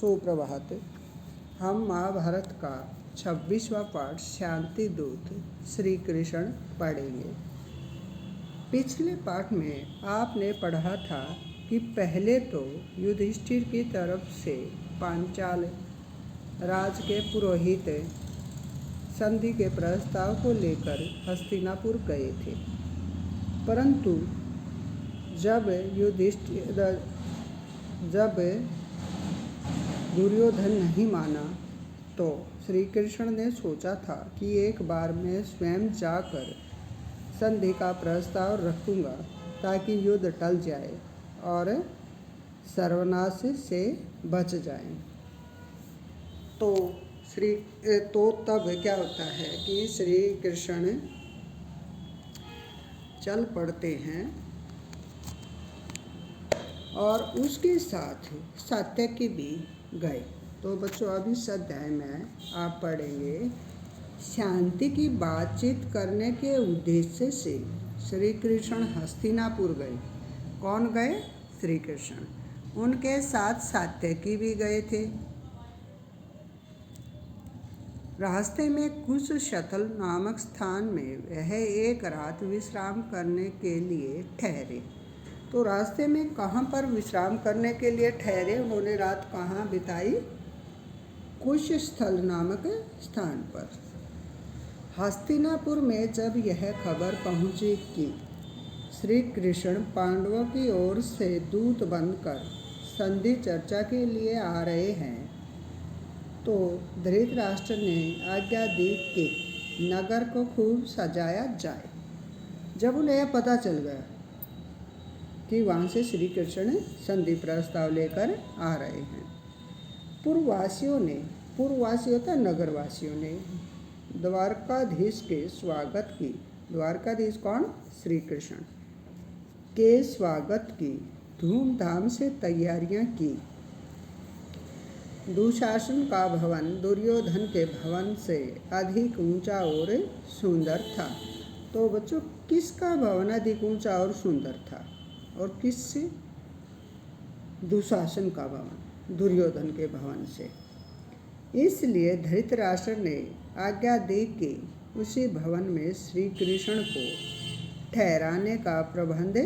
सुप्रभात। हम महाभारत का 26वां पाठ शांति दूत श्री कृष्ण पढ़ेंगे। पिछले पाठ में आपने पढ़ा था कि पहले तो युधिष्ठिर की तरफ से पांचाल राज के पुरोहित संधि के प्रस्ताव को लेकर हस्तिनापुर गए थे, परंतु जब दुर्योधन नहीं माना तो श्री कृष्ण ने सोचा था कि एक बार मैं स्वयं जाकर संधि का प्रस्ताव रखूंगा ताकि युद्ध टल जाए और सर्वनाश से बच जाएं। तो तब क्या होता है कि श्री कृष्ण चल पड़ते हैं और उसके साथ सात्यकी भी गए। तो बच्चों अभी इस अध्याय में आप पढ़ेंगे शांति की बातचीत करने के उद्देश्य से श्री कृष्ण हस्तिनापुर गए। कौन गए? श्री कृष्ण। उनके साथ सात्यकी भी गए थे। रास्ते में कुश शतल नामक स्थान में वह एक रात विश्राम करने के लिए ठहरे। तो रास्ते में कहाँ पर विश्राम करने के लिए ठहरे? उन्होंने रात कहाँ बिताई? कुश स्थल नामक स्थान पर। हस्तिनापुर में जब यह खबर पहुँची कि श्री कृष्ण पांडवों की ओर से दूत बनकर संधि चर्चा के लिए आ रहे हैं, तो धृतराष्ट्र ने आज्ञा दी कि नगर को खूब सजाया जाए। जब उन्हें यह पता चल गया कि वहाँ से श्री कृष्ण संधि प्रस्ताव लेकर आ रहे हैं, पूर्ववासियों था नगरवासियों ने द्वारकाधीश के स्वागत की। द्वारकाधीश कौन? श्री कृष्ण के स्वागत की धूमधाम से तैयारियां की। दुशासन का भवन दुर्योधन के भवन से अधिक ऊंचा और सुंदर था। तो बच्चों किसका भवन अधिक ऊंचा और सुंदर था और किससे? दुशासन का भवन दुर्योधन के भवन से। इसलिए धृतराष्ट्र ने आज्ञा दी कि उसी भवन में श्री कृष्ण को ठहराने का प्रबंध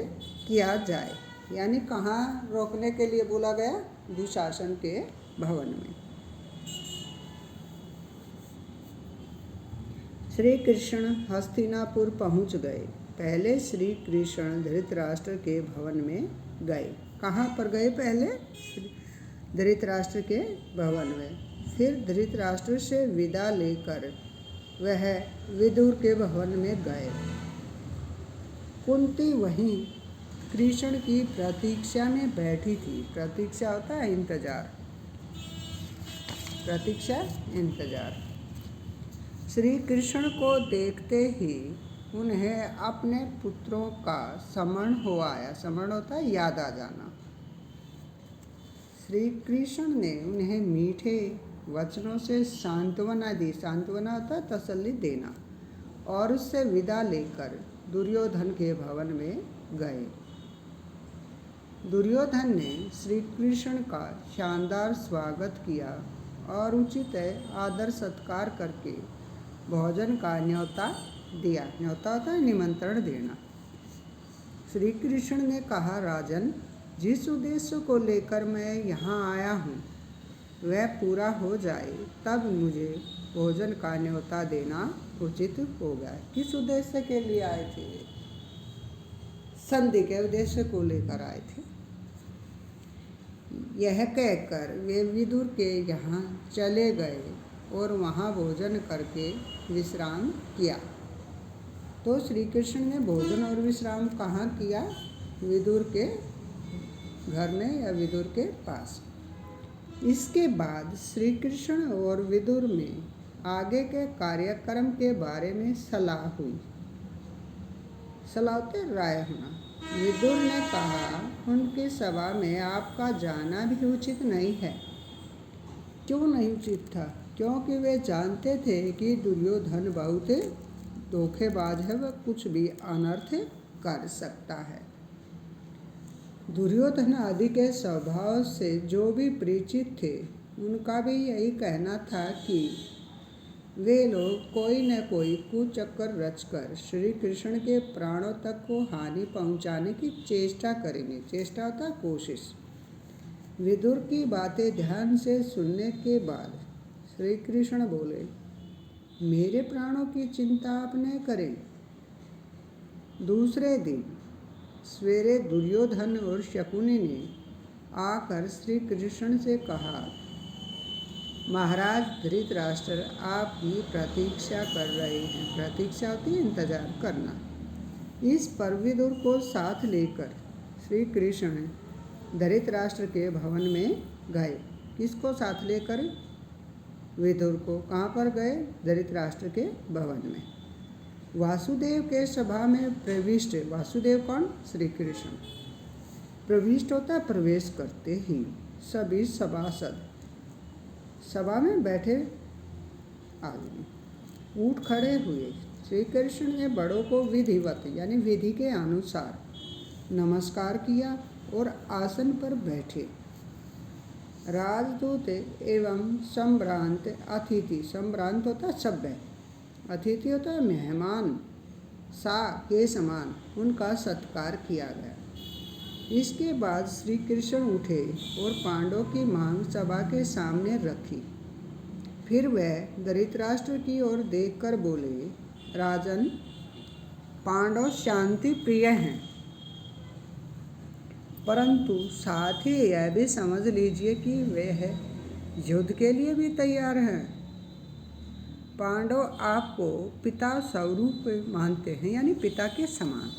किया जाए। यानी कहाँ रोकने के लिए बोला गया? दुशासन के भवन में। श्री कृष्ण हस्तिनापुर पहुंच गए। पहले श्री कृष्ण धृतराष्ट्र के भवन में गए। कहाँ पर गए? पहले धृतराष्ट्र के भवन में। फिर धृतराष्ट्र से विदा लेकर वह विदुर के भवन में गए। कुंती वहीं कृष्ण की प्रतीक्षा में बैठी थी। प्रतीक्षा होता है इंतजार। प्रतीक्षा, इंतजार। श्री कृष्ण को देखते ही उन्हें अपने पुत्रों का स्मरण हो आया। स्मरण होता है याद आ जाना। श्री कृष्ण ने उन्हें मीठे वचनों से सांत्वना दी। सांत्वना होता है तसल्ली देना। और उससे विदा लेकर दुर्योधन के भवन में गए। दुर्योधन ने श्री कृष्ण का शानदार स्वागत किया और उचित आदर सत्कार करके भोजन का न्योता दिया। न्योता होता है निमंत्रण देना। श्री कृष्ण ने कहा, राजन, जिस उद्देश्य को लेकर मैं यहाँ आया हूँ वह पूरा हो जाए तब मुझे भोजन का न्योता देना उचित होगा। किस उद्देश्य के लिए आए थे? संधि के उद्देश्य को लेकर आए थे। यह कहकर वे विदुर के यहाँ चले गए और वहाँ भोजन करके विश्राम किया। तो श्री कृष्ण ने भोजन और विश्राम कहाँ किया? विदुर के घर में या विदुर के पास। इसके बाद श्री कृष्ण और विदुर में आगे के कार्यक्रम के बारे में सलाह हुई। सलाह होते राय होना। विदुर ने कहा, उनकी सभा में आपका जाना भी उचित नहीं है। क्यों नहीं उचित था? क्योंकि वे जानते थे कि दुर्योधन बहुत धोखेबाज है, वह कुछ भी अनर्थ कर सकता है। दुर्योधन आदि के स्वभाव से जो भी परिचित थे उनका भी यही कहना था कि वे लोग कोई न कोई कुचक्कर रचकर श्री कृष्ण के प्राणों तक को हानि पहुंचाने की चेष्टा करेंगे। चेष्टा होता कोशिश। विदुर की बातें ध्यान से सुनने के बाद श्री कृष्ण बोले, मेरे प्राणों की चिंता आप न करें। दूसरे दिन सवेरे दुर्योधन और शकुनी ने आकर श्री कृष्ण से कहा, महाराज धृतराष्ट्र आपकी प्रतीक्षा कर रहे हैं। प्रतीक्षा होती है इंतजार करना। इस पर विदुर को साथ लेकर श्री कृष्ण धृतराष्ट्र के भवन में गए। किसको साथ लेकर? विदुर को। कहाँ पर गए? धृतराष्ट्र के भवन में। वासुदेव के सभा में प्रविष्ट। वासुदेव कौन? श्री कृष्ण। प्रविष्ट होता है प्रवेश करते ही सभी सभासद सभा में बैठे आदमी उठ खड़े हुए। श्री कृष्ण ने बड़ों को विधिवत यानी विधि के अनुसार नमस्कार किया और आसन पर बैठे। राजदूत एवं संभ्रांत अतिथि, संभ्रांत होता है सभ्य, अतिथि होता है मेहमान, सा के समान उनका सत्कार किया गया। इसके बाद श्री कृष्ण उठे और पांडवों की मांग सभा के सामने रखी। फिर वह धृतराष्ट्र की ओर देखकर बोले, राजन, पांडव शांति प्रिय हैं, परंतु साथ ही यह भी समझ लीजिए कि वे युद्ध के लिए भी तैयार हैं। पांडव आपको पिता स्वरूप मानते हैं, यानी पिता के समान।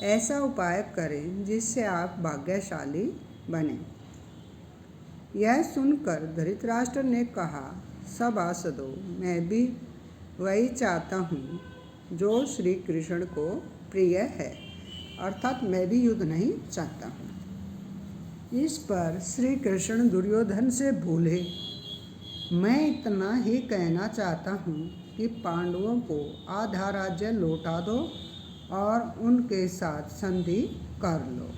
ऐसा उपाय करें जिससे आप भाग्यशाली बने। यह सुनकर धृतराष्ट्र ने कहा, सभासदों, मैं भी वही चाहता हूँ जो श्री कृष्ण को प्रिय है, अर्थात मैं भी युद्ध नहीं चाहता हूँ। इस पर श्री कृष्ण दुर्योधन से बोले, मैं इतना ही कहना चाहता हूँ कि पांडवों को आधा राज्य लौटा दो और उनके साथ संधि कर लो।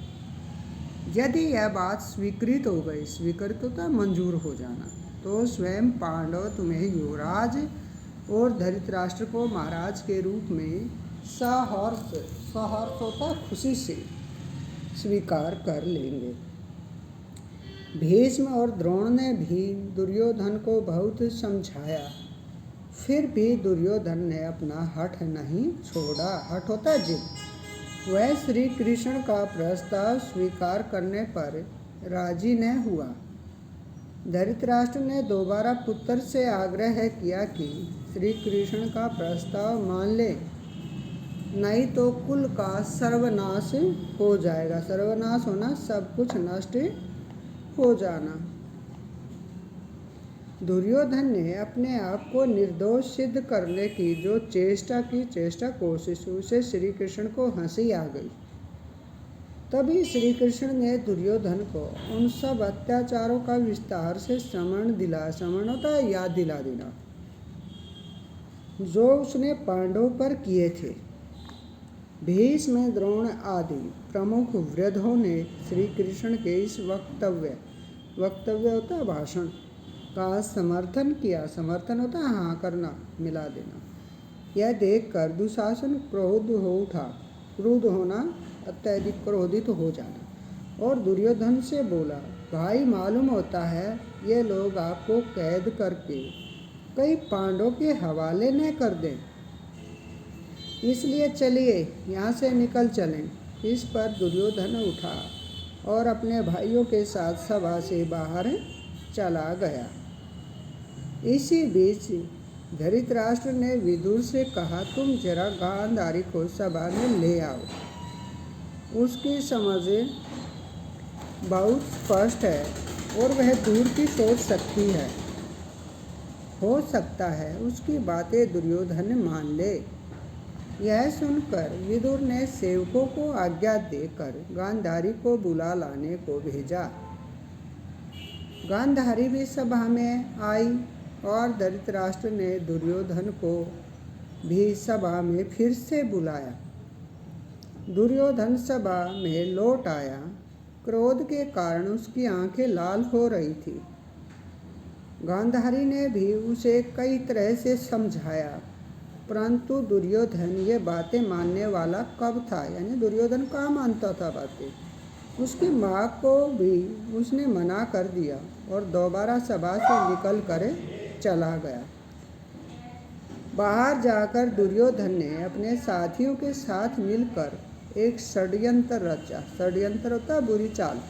यदि यह बात स्वीकृत हो गई, स्वीकृत होता मंजूर हो जाना, तो स्वयं पांडव तुम्हें युवराज और धृतराष्ट्र को महाराज के रूप में सहर्ष, सहर्ष होता खुशी से स्वीकार कर लेंगे। भीष्म और द्रोण ने भी दुर्योधन को बहुत समझाया, फिर भी दुर्योधन ने अपना हठ नहीं छोड़ा। हठ होता है जिद। वह श्री कृष्ण का प्रस्ताव स्वीकार करने पर राजी न हुआ। धृतराष्ट्र ने दोबारा पुत्र से आग्रह किया कि श्री कृष्ण का प्रस्ताव मान ले, नहीं तो कुल का सर्वनाश हो जाएगा। सर्वनाश होना, सब कुछ नष्ट हो जाना। दुर्योधन ने अपने आप को निर्दोष सिद्ध करने की जो चेष्टा कोशिश, उसे श्री कृष्ण को हंसी आ गई। तभी श्री कृष्ण ने दुर्योधन को उन सब अत्याचारों का विस्तार से स्मरण दिलाया। स्मरण होता है याद दिला देना, जो उसने पांडवों पर किए थे। भीष्म, द्रोण आदि प्रमुख वृद्धों ने श्री कृष्ण के इस वक्तव्य होता है भाषण का समर्थन किया। समर्थन होता है हाँ करना, मिला देना। यह देखकर दुशासन क्रोध होना, अत्यधिक क्रोधित हो जाना, और दुर्योधन से बोला, भाई, मालूम होता है ये लोग आपको कैद करके कई पांडवों के हवाले न कर दें, इसलिए चलिए यहाँ से निकल चलें। इस पर दुर्योधन उठा और अपने भाइयों के साथ सभा से बाहर चला गया। इसी बीच धृतराष्ट्र ने विदुर से कहा, तुम जरा गांधारी को सभा में ले आओ। उसकी समझ बहुत स्पष्ट है और वह दूर की सोच सकती है। हो सकता है उसकी बातें दुर्योधन मान ले। यह सुनकर विदुर ने सेवकों को आज्ञा देकर गांधारी को बुला लाने को भेजा। गांधारी भी सभा में आई और धृतराष्ट्र ने दुर्योधन को भी सभा में फिर से बुलाया। दुर्योधन सभा में लौट आया। क्रोध के कारण उसकी आंखें लाल हो रही थी। गांधारी ने भी उसे कई तरह से समझाया, परंतु दुर्योधन ये बातें मानने वाला कब था, यानी दुर्योधन कहाँ मानता था बातें। उसकी माँ को भी उसने मना कर दिया और दोबारा सभा से निकल कर चला गया। बाहर जाकर दुर्योधन ने अपने साथियों के साथ मिलकर एक षड्यंत्र रचा। षड्यंत्र होता है बुरी चाल।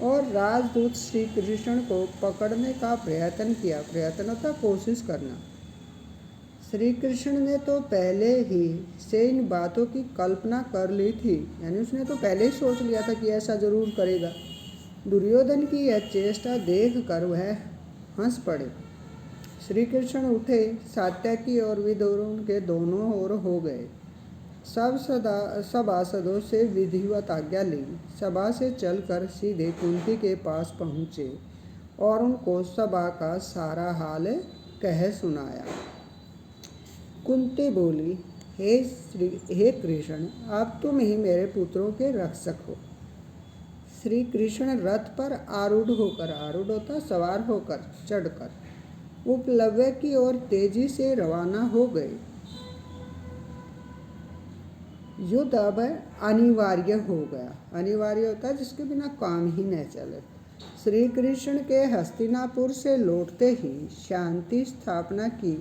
और राजदूत श्री कृष्ण को पकड़ने का प्रयत्न किया। प्रयत्न होता कोशिश करना। श्री कृष्ण ने तो पहले ही से इन बातों की कल्पना कर ली थी, यानी उसने तो पहले ही सोच लिया था कि ऐसा जरूर करेगा। दुर्योधन की यह चेष्टा देख कर वह हंस पड़े। श्री कृष्ण उठे, सात्यकी और विदुर के दोनों ओर हो गए। सभासदों से विधिवत आज्ञा ली। सभा से चलकर सीधे कुंती के पास पहुँचे और उनको सभा का सारा हाल कह सुनाया। कुंती बोली, हे कृष्ण, अब तुम ही मेरे पुत्रों के रक्षक हो। श्री कृष्ण रथ पर आरूढ़ होकर, आरूढ़ होता सवार होकर, चढ़कर उपलव्य की ओर तेजी से रवाना हो गए। युद्ध अब अनिवार्य हो गया। अनिवार्य होता है जिसके बिना काम ही न चले। श्री कृष्ण के हस्तिनापुर से लौटते ही शांति स्थापना की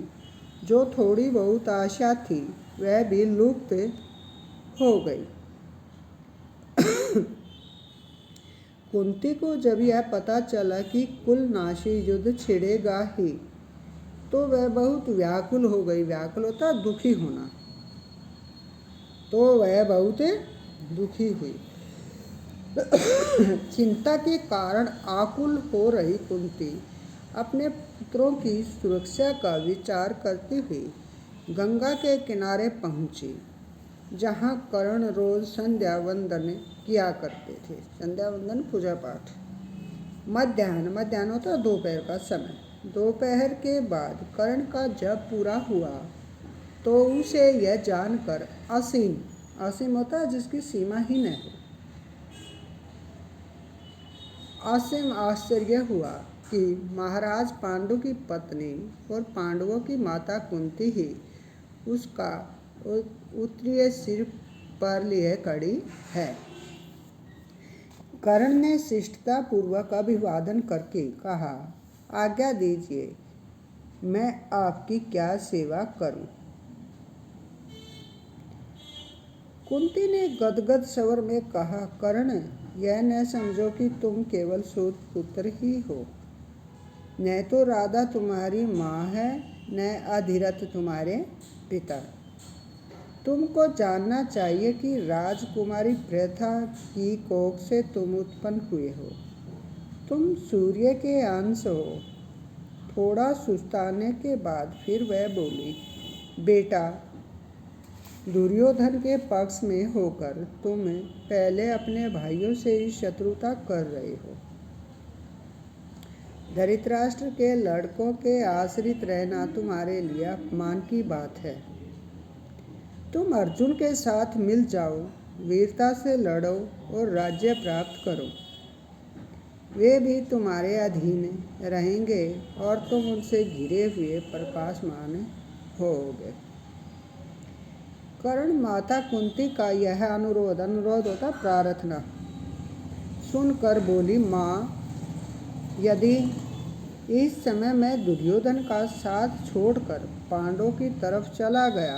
जो थोड़ी बहुत आशा थी वह भी लुप्त हो गई। कुंती को जब यह पता चला कि कुलनाशी युद्ध छिड़ेगा ही, तो वह बहुत व्याकुल हो गई। व्याकुल होता दुखी होना। तो वह बहुत दुखी हुई। चिंता के कारण आकुल हो रही कुंती अपने पुत्रों की सुरक्षा का विचार करती हुई गंगा के किनारे पहुंची, जहां कर्ण रोज संध्या वंदन किया करते थे। संध्या वंदन पूजा पाठ। मध्याह्न होता दोपहर का समय। दोपहर के बाद कर्ण का जप पूरा हुआ तो उसे यह जानकर असीम होता है जिसकी सीमा ही न हो, असीम आश्चर्य हुआ कि महाराज पांडु की पत्नी और पांडवों की माता कुंती ही उसका उत्तरीय सिर पर लिए खड़ी है। कर्ण ने शिष्टता पूर्वक अभिवादन करके कहा, आज्ञा दीजिए, मैं आपकी क्या सेवा करूं। कुंती ने गदगद स्वर में कहा, कर्ण, यह न समझो कि तुम केवल सूत पुत्र ही हो। न तो राधा तुम्हारी माँ है, न अधिरथ तुम्हारे पिता। तुमको जानना चाहिए कि राजकुमारी प्रथा की कोख से तुम उत्पन्न हुए हो। तुम सूर्य के अंश हो। थोड़ा सुस्ताने के बाद फिर वह बोली, बेटा, दुर्योधन के पक्ष में होकर तुम पहले अपने भाइयों से ही शत्रुता कर रहे हो। धृतराष्ट्र के लड़कों के आश्रित रहना तुम्हारे लिए अपमान की बात है। तुम अर्जुन के साथ मिल जाओ, वीरता से लड़ो और राज्य प्राप्त करो। वे भी तुम्हारे अधीन रहेंगे और तुम उनसे घिरे हुए प्रकाशमान होगे। कर्ण माता कुंती का यह अनुरोध होता प्रार्थना सुनकर बोली, माँ, यदि इस समय मैं दुर्योधन का साथ छोड़कर पांडवों की तरफ चला गया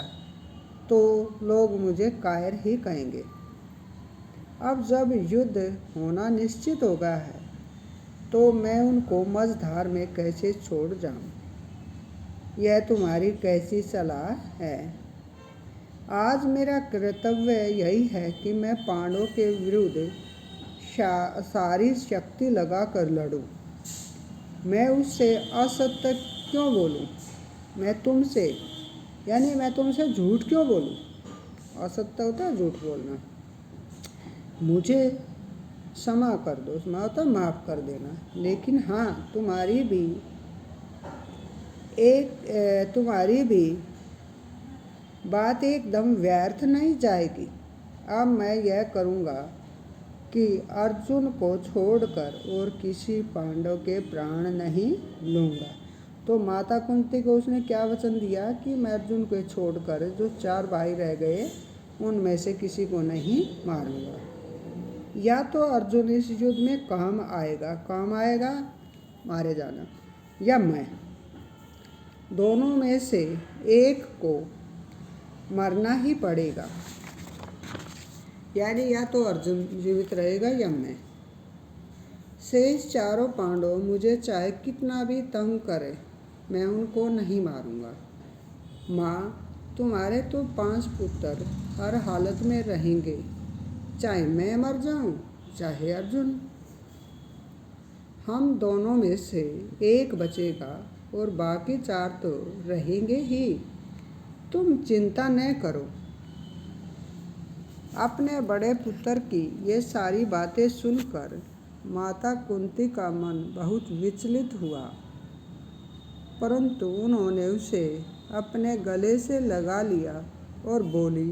तो लोग मुझे कायर ही कहेंगे। अब जब युद्ध होना निश्चित हो गया है तो मैं उनको मझधार में कैसे छोड़ जाऊं? यह तुम्हारी कैसी सलाह है? आज मेरा कर्तव्य यही है कि मैं पांडवों के विरुद्ध सारी शक्ति लगाकर लड़ूं। मैं उससे असत्य क्यों बोलूं? मैं तुमसे झूठ क्यों बोलूं? असत्य होता है झूठ बोलना। मुझे क्षमा कर दो, क्षमा होता माफ़ कर देना। लेकिन हाँ, तुम्हारी भी बात एकदम व्यर्थ नहीं जाएगी। अब मैं यह करूँगा कि अर्जुन को छोड़कर और किसी पांडव के प्राण नहीं लूँगा। तो माता कुंती को उसने क्या वचन दिया कि मैं अर्जुन को छोड़कर जो 4 भाई रह गए उनमें से किसी को नहीं मारूंगा। या तो अर्जुन इस युद्ध में काम आएगा मारे जाना, या मैं, दोनों में से एक को मरना ही पड़ेगा। यानी या तो अर्जुन जीवित रहेगा या मैं। शेष 4 पांडव मुझे चाहे कितना भी तंग करे, मैं उनको नहीं मारूंगा। माँ, तुम्हारे तो 5 पुत्र हर हालत में रहेंगे, चाहे मैं मर जाऊं चाहे अर्जुन। हम दोनों में से एक बचेगा और बाकी 4 तो रहेंगे ही। तुम चिंता न करो। अपने बड़े पुत्र की ये सारी बातें सुनकर माता कुंती का मन बहुत विचलित हुआ, परंतु उन्होंने उसे अपने गले से लगा लिया और बोली,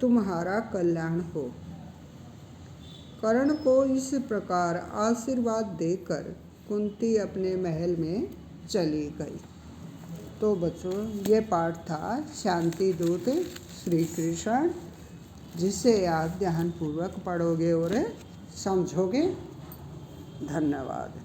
तुम्हारा कल्याण हो। कर्ण को इस प्रकार आशीर्वाद देकर कुंती अपने महल में चली गई। तो बच्चों, ये पाठ था शांति दूत श्री कृष्ण, जिसे आप ध्यानपूर्वक पढ़ोगे और समझोगे। धन्यवाद।